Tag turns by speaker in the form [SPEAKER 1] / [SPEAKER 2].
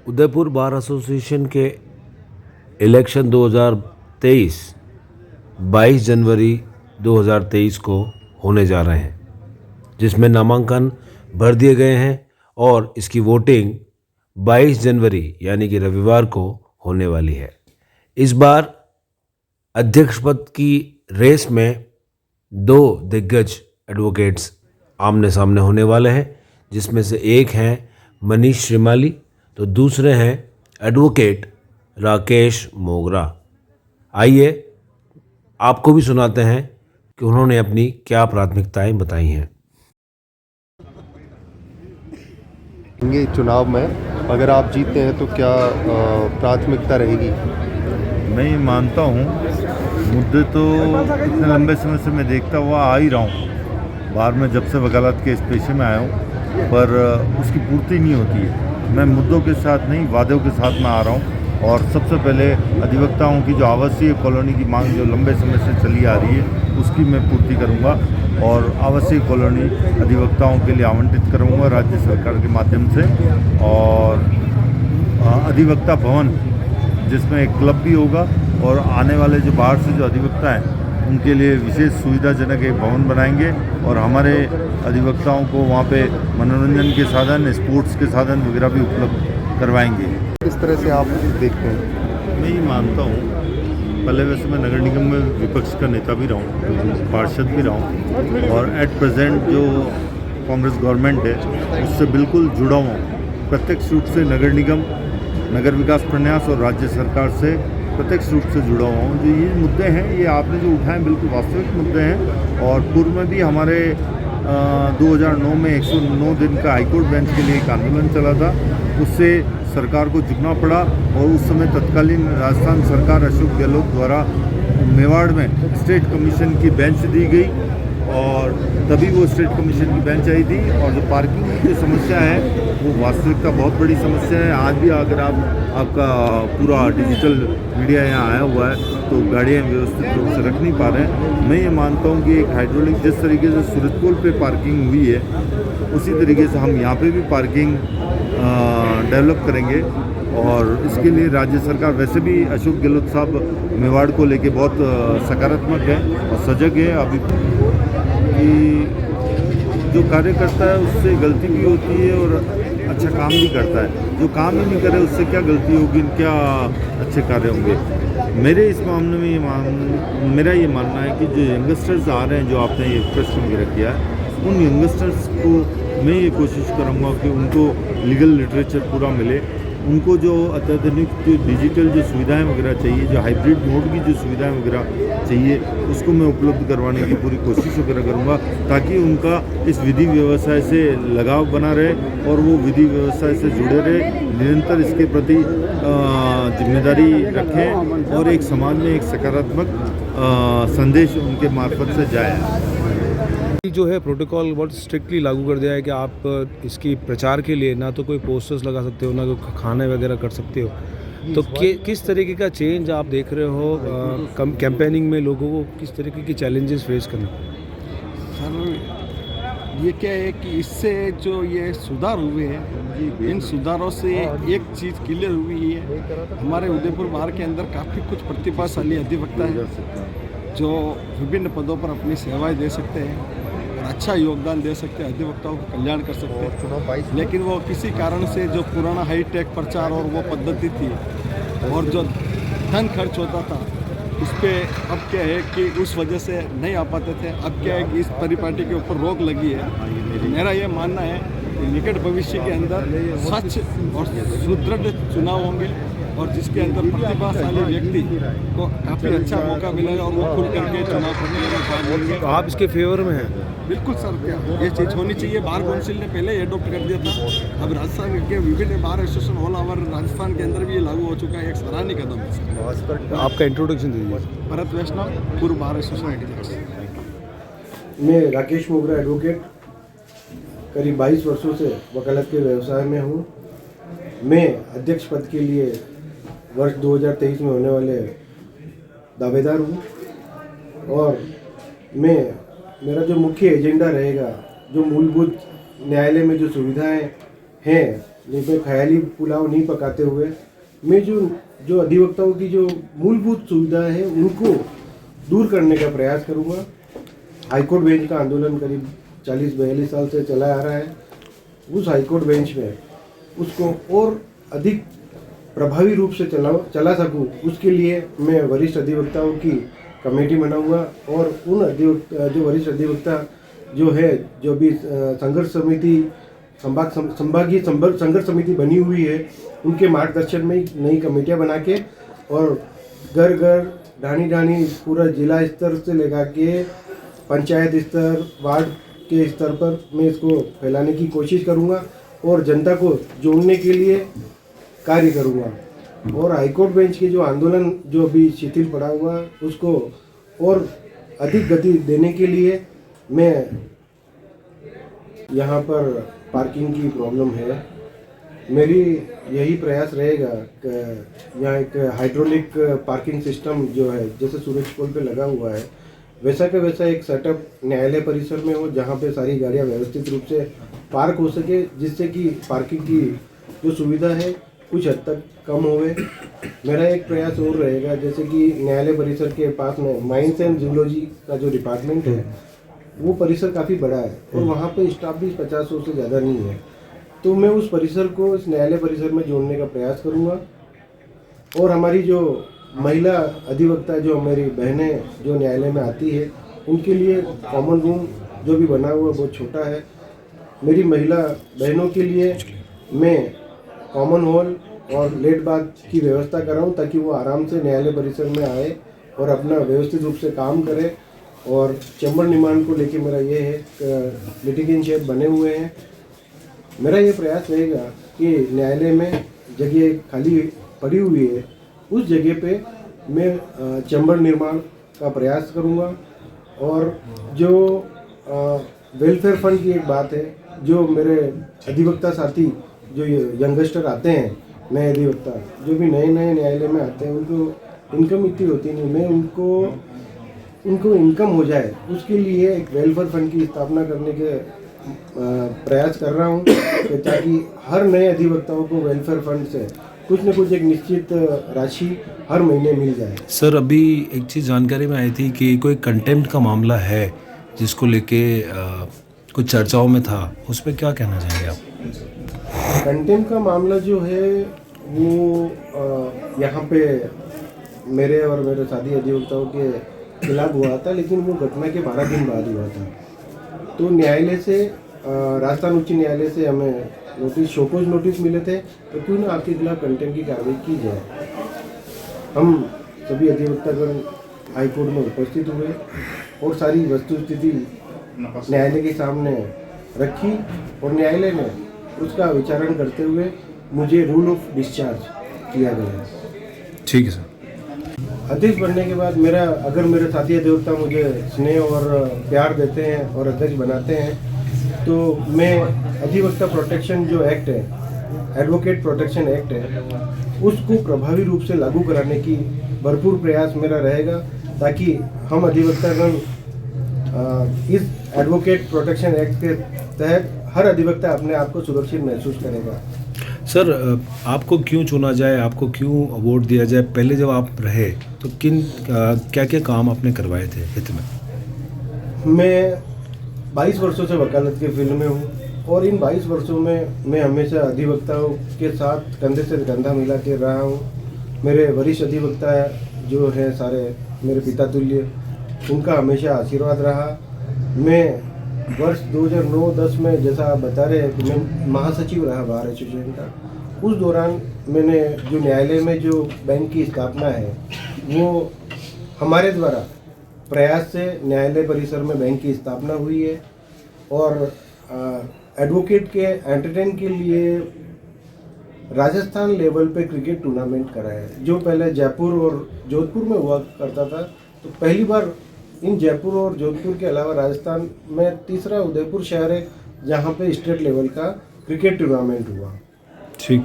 [SPEAKER 1] Udaipur bar association के election 2023 22 जनवरी 2023 को होने जा रहे हैं, जिसमें नामांकन भर दिए गए हैं और इसकी वोटिंग 22 जनवरी यानी कि रविवार को होने वाली है। इस बार अध्यक्ष पद की रेस में दो दिग्गज एडवोकेट्स आमने सामने होने वाले हैं, जिसमें से एक हैं मनीष श्रीमाली तो दूसरे हैं एडवोकेट राकेश मोगरा। आइए आपको भी सुनाते हैं कि उन्होंने अपनी क्या प्राथमिकताएं बताई हैं।
[SPEAKER 2] ये चुनाव में अगर आप जीतते हैं तो क्या प्राथमिकता रहेगी?
[SPEAKER 3] मैं ये मानता हूँ, मुद्दे तो इतने लंबे समय से मैं देखता हुआ आ ही रहा हूँ। बाहर में जब से वकालत के इस पेशे में आया हूँ, पर उसकी पूर्ति नहीं होती है। मैं मुद्दों के साथ नहीं, वादों के साथ मैं आ रहा हूँ। और सबसे पहले अधिवक्ताओं की जो आवासीय कॉलोनी की मांग जो लंबे समय से चली आ रही है, उसकी मैं पूर्ति करूँगा और आवासीय कॉलोनी अधिवक्ताओं के लिए आवंटित करूँगा राज्य सरकार के माध्यम से। और अधिवक्ता भवन, जिसमें एक क्लब भी होगा और आने वाले जो बाहर से जो अधिवक्ता हैं उनके लिए विशेष सुविधाजनक एक भवन बनाएंगे और हमारे अधिवक्ताओं को वहाँ पे मनोरंजन के साधन, स्पोर्ट्स के साधन वगैरह भी उपलब्ध करवाएंगे।
[SPEAKER 2] किस तरह से आप देखते हैं?
[SPEAKER 3] मैं ये मानता हूँ, पहले वैसे मैं नगर निगम में विपक्ष का नेता भी रहा हूँ, पार्षद भी रहा हूँ और एट प्रेजेंट जो कांग्रेस गवर्नमेंट है उससे बिल्कुल जुड़ा हुआ हूँ। प्रत्यक्ष रूप से नगर निगम, नगर विकास प्रन्यास और राज्य सरकार से प्रत्यक्ष रूप से जुड़ा हुआ हूँ। जो ये मुद्दे हैं, ये आपने जो उठाए बिल्कुल वास्तविक मुद्दे हैं। और पूर्व में भी हमारे 2009 में 109 दिन का हाईकोर्ट बेंच के लिए एक आंदोलन चला था, उससे सरकार को झुकना पड़ा और उस समय तत्कालीन राजस्थान सरकार अशोक गहलोत द्वारा मेवाड़ में स्टेट कमीशन की बेंच दी गई और तभी वो स्टेट कमीशन की बेंच आई थी। और जो पार्किंग की जो समस्या है वो वास्तविकता बहुत बड़ी समस्या है। आज भी अगर आपका पूरा डिजिटल मीडिया यहाँ आया हुआ है तो गाड़ियाँ व्यवस्थित रूप से रख नहीं पा रहे हैं। मैं ये मानता हूँ कि एक हाइड्रोलिक जिस तरीके से सूरजपोल पे पार्किंग हुई है, उसी तरीके से हम यहाँ पे भी पार्किंग डेवलप करेंगे। और इसके लिए राज्य सरकार, वैसे भी अशोक गहलोत साहब मेवाड़ को लेके बहुत सकारात्मक है और सजग है। अभी कि जो कार्य करता है उससे गलती भी होती है और अच्छा काम भी करता है। जो काम ही नहीं करे उससे क्या गलती होगी, क्या अच्छे कार्य होंगे। मेरे इस मामले में मेरा ये मानना है कि जो यंगस्टर्स आ रहे हैं, जो आपने ये प्रश्न वगैरह किया है, उन यंगस्टर्स को मैं ये कोशिश करूँगा कि उनको लीगल लिटरेचर पूरा मिले, उनको जो अत्याधुनिक जो डिजिटल जो सुविधाएं वगैरह चाहिए, जो हाइब्रिड मोड की जो सुविधाएं वगैरह चाहिए, उसको मैं उपलब्ध करवाने की पूरी कोशिश वगैरह करूँगा, ताकि उनका इस विधि व्यवसाय से लगाव बना रहे और वो विधि व्यवसाय से जुड़े रहे, निरंतर इसके प्रति जिम्मेदारी रखें और एक समाज में एक सकारात्मक संदेश उनके मार्फत से जाए।
[SPEAKER 1] जो है प्रोटोकॉल बहुत स्ट्रिक्टली लागू कर दिया है कि आप इसकी प्रचार के लिए ना तो कोई पोस्टर्स लगा सकते हो, ना कोई खाने वगैरह कर सकते हो। तो किस तरीके का चेंज आप देख रहे हो कैंपेनिंग में? लोगों को किस तरीके की चैलेंजेस फेस करना?
[SPEAKER 4] सर, ये क्या है कि इससे जो ये सुधार हुए हैं, इन सुधारों से एक चीज़ क्लियर हुई है, हमारे उदयपुर बार के अंदर काफ़ी कुछ प्रतिभाशाली अधिवक्ता हैं जो विभिन्न पदों पर अपनी सेवाएं दे सकते हैं, अच्छा योगदान दे सकते हैं, अधिवक्ताओं का कल्याण कर सकते हैं। लेकिन वो किसी कारण से जो पुराना हाईटेक प्रचार और वो पद्धति थी और जो धन खर्च होता था, उस पर अब क्या है कि उस वजह से नहीं आ पाते थे। अब क्या है कि इस परिपाटी के ऊपर रोक लगी है। मेरा ये मानना है कि निकट भविष्य के अंदर स्वच्छ और सुदृढ़ चुनाव होंगे और जिसके अंदर प्रतिभाशाली व्यक्ति को काफ़ी अच्छा मौका मिलेगा और वो खुल करके चुनाव करने का काम होंगे।
[SPEAKER 1] तो आप इसके फेवर में हैं?
[SPEAKER 4] बिल्कुल सर, क्या ये चीज़ होनी चाहिए। बार काउंसिल ने पहले एडॉप्ट कर दिया था, अब राजस्थान के विभिन्न bar association all over Rajasthan के अंदर भी ये लागू हो चुका है। एक सराहनीय कदम है।
[SPEAKER 1] तो आपका इंट्रोडक्शन दीजिए।
[SPEAKER 4] भरत वैष्णव, पूर्व बार एसोसिएशन।
[SPEAKER 5] मैं राकेश मोगरा एडवोकेट, करीब 22 वर्षों से वकालत के व्यवसाय में हूँ। मैं अध्यक्ष पद के लिए वर्ष 2023 में होने वाले दावेदार हूँ और मेरा जो मुख्य एजेंडा रहेगा, जो मूलभूत न्यायालय में जो सुविधाएं हैं में ख्याली पुलाव नहीं पकाते हुए मैं जो अधिवक्ताओं की जो मूलभूत सुविधा है उनको दूर करने का प्रयास करूंगा। हाईकोर्ट बेंच का आंदोलन करीब 40-42 साल से चला आ रहा है। उस हाईकोर्ट बेंच में उसको और अधिक प्रभावी रूप से चला सकूं, उसके लिए मैं वरिष्ठ अधिवक्ताओं की कमेटी बनाऊंगा और उन जो वरिष्ठ अधिवक्ता जो भी संघर्ष समिति संभागीय संघर्ष समिति बनी हुई है उनके मार्गदर्शन में नई कमेटियां बना के और घर घर ढाणी पूरा जिला स्तर से लेकर के पंचायत स्तर वार्ड के स्तर पर मैं इसको फैलाने की कोशिश करूंगा और जनता को जोड़ने के लिए कार्य करूंगा। और हाईकोर्ट बेंच के जो आंदोलन जो अभी शिथिल पड़ा हुआ उसको और अधिक गति देने के लिए मैं यहाँ पर पार्किंग की प्रॉब्लम है, मेरी यही प्रयास रहेगा कि यहाँ एक हाइड्रोलिक पार्किंग सिस्टम जो है जैसे सूरज पोल पे लगा हुआ है वैसा का वैसा एक सेटअप न्यायालय परिसर में हो जहाँ पे सारी गाड़ियाँ व्यवस्थित रूप से पार्क हो सके, जिससे कि पार्किंग की जो सुविधा है कुछ हद तक कम होवे। मेरा एक प्रयास और रहेगा जैसे कि न्यायालय परिसर के पास में माइंस एंड जूलॉजी का जो डिपार्टमेंट है वो परिसर काफ़ी बड़ा है और वहाँ पे स्टाफ भी 50 से ज़्यादा नहीं है, तो मैं उस परिसर को इस न्यायालय परिसर में जोड़ने का प्रयास करूँगा। और हमारी जो महिला अधिवक्ता जो मेरी बहनें जो न्यायालय में आती है उनके लिए कॉमन रूम जो भी बना हुआ बहुत छोटा है। मेरी महिला बहनों के लिए मैं कॉमन हॉल और लेट बाथ की व्यवस्था कराऊं ताकि वो आराम से न्यायालय परिसर में आए और अपना व्यवस्थित रूप से काम करें। और चैम्बर निर्माण को लेके मेरा ये है लिटिगेशन शेड बने हुए हैं। मेरा ये प्रयास रहेगा कि न्यायालय में जगह खाली पड़ी हुई है उस जगह पे मैं चैम्बर निर्माण का प्रयास करूँगा। और जो वेलफेयर फंड की एक बात है, जो मेरे अधिवक्ता साथी जो यंगस्टर आते हैं नए अधिवक्ता जो भी नए न्यायालय में आते हैं उनको इनकम इतनी होती नहीं, मैं उनको इनकम हो जाए उसके लिए एक वेलफेयर फंड की स्थापना करने के प्रयास कर रहा हूँ ताकि हर नए अधिवक्ताओं को वेलफेयर फंड से कुछ न कुछ एक निश्चित राशि हर महीने मिल जाए।
[SPEAKER 1] सर अभी एक चीज़ जानकारी में आई थी कि कोई कंटेम्प्ट का मामला है जिसको लेके कुछ चर्चाओं में था, उस पर क्या कहना चाहेंगे आप?
[SPEAKER 5] कंटेम्प्ट का मामला जो है वो यहाँ पे मेरे और मेरे साथी अधिवक्ताओं के खिलाफ हुआ था, लेकिन वो घटना के 12 दिन बाद हुआ था। तो न्यायालय से राजस्थान उच्च न्यायालय से हमें शोकॉज नोटिस मिले थे, तो क्यों ना आपके खिलाफ कंटेम्प्ट की कार्रवाई की जाए। हम सभी अधिवक्तागण हाईकोर्ट में उपस्थित हुए और सारी वस्तुस्थिति न्यायालय के सामने रखी और न्यायालय ने उसका विचारण करते हुए मुझे रूल ऑफ डिस्चार्ज किया गया।
[SPEAKER 1] ठीक है सर।
[SPEAKER 5] अध्यक्ष बनने के बाद अगर मेरे साथी अधिवक्ता मुझे स्नेह और प्यार देते हैं और अध्यक्ष बनाते हैं तो मैं अधिवक्ता प्रोटेक्शन जो एक्ट है, एडवोकेट प्रोटेक्शन एक्ट है, उसको प्रभावी रूप से लागू कराने की भरपूर प्रयास मेरा रहेगा ताकि हम अधिवक्तागण इस एडवोकेट प्रोटेक्शन एक्ट के तहत हर अधिवक्ता अपने आप को सुरक्षित महसूस करेगा।
[SPEAKER 1] सर आपको क्यों चुना जाए, आपको क्यों अवार्ड दिया जाए? पहले जब आप रहे तो क्या क्या काम आपने करवाए थे हित में?
[SPEAKER 5] मैं 22 वर्षों से वकालत के फील्ड में हूँ और इन 22 वर्षों में मैं हमेशा अधिवक्ताओं के साथ कंधे से कंधा मिला के रहा हूँ। मेरे वरिष्ठ अधिवक्ता जो हैं सारे मेरे पिता तुल्य, उनका हमेशा आशीर्वाद रहा। मैं वर्ष 2009-10 में जैसा आप बता रहे हैं कि मैं महासचिव रहा बार एसोसिएशन का, उस दौरान मैंने जो न्यायालय में जो बैंक की स्थापना है वो हमारे द्वारा प्रयास से न्यायालय परिसर में बैंक की स्थापना हुई है। और एडवोकेट के एंटरटेन के लिए राजस्थान लेवल पे क्रिकेट टूर्नामेंट कराया है जो पहले जयपुर और जोधपुर में हुआ करता था। तो पहली बार इन जयपुर और जोधपुर के अलावा राजस्थान में तीसरा उदयपुर शहर है जहाँ पे स्टेट लेवल का क्रिकेट टूर्नामेंट हुआ।
[SPEAKER 1] ठीक।